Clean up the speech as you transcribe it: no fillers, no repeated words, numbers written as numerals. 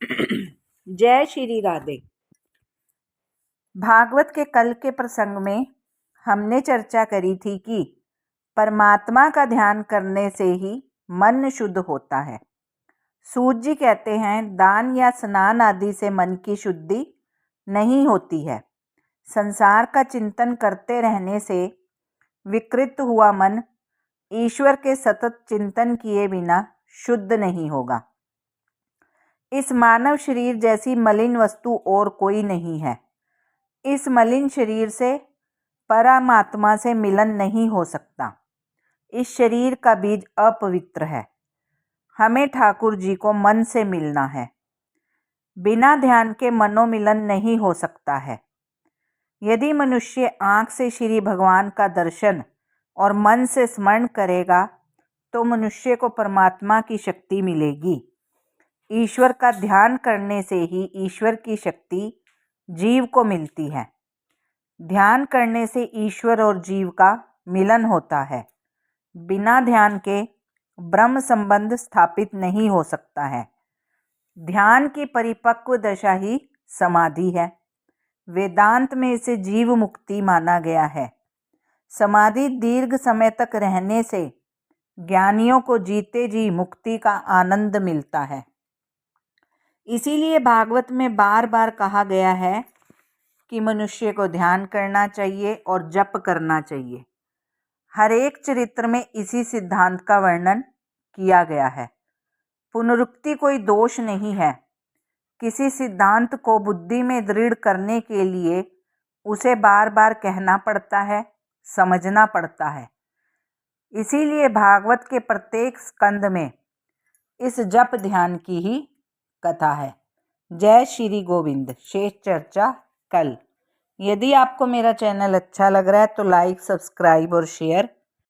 जय श्री राधे। भागवत के कल के प्रसंग में हमने चर्चा करी थी कि परमात्मा का ध्यान करने से ही मन शुद्ध होता है। सूत जी कहते हैं, दान या स्नान आदि से मन की शुद्धि नहीं होती है। संसार का चिंतन करते रहने से विकृत हुआ मन ईश्वर के सतत चिंतन किए बिना शुद्ध नहीं होगा। इस मानव शरीर जैसी मलिन वस्तु और कोई नहीं है। इस मलिन शरीर से परमात्मा से मिलन नहीं हो सकता। इस शरीर का बीज अपवित्र है। हमें ठाकुर जी को मन से मिलना है। बिना ध्यान के मनोमिलन नहीं हो सकता है। यदि मनुष्य आँख से श्री भगवान का दर्शन और मन से स्मरण करेगा तो मनुष्य को परमात्मा की शक्ति मिलेगी। ईश्वर का ध्यान करने से ही ईश्वर की शक्ति जीव को मिलती है। ध्यान करने से ईश्वर और जीव का मिलन होता है। बिना ध्यान के ब्रह्म संबंध स्थापित नहीं हो सकता है। ध्यान की परिपक्व दशा ही समाधि है। वेदांत में इसे जीव मुक्ति माना गया है। समाधि दीर्घ समय तक रहने से ज्ञानियों को जीते जी मुक्ति का आनंद मिलता है। इसीलिए भागवत में बार बार कहा गया है कि मनुष्य को ध्यान करना चाहिए और जप करना चाहिए। हर एक चरित्र में इसी सिद्धांत का वर्णन किया गया है। पुनरुक्ति कोई दोष नहीं है। किसी सिद्धांत को बुद्धि में दृढ़ करने के लिए उसे बार बार कहना पड़ता है, समझना पड़ता है। इसीलिए भागवत के प्रत्येक स्कंद में इस जप ध्यान की ही कथा है। जय श्री गोविंद। शेष चर्चा कल। यदि आपको मेरा चैनल अच्छा लग रहा है तो लाइक, सब्सक्राइब और शेयर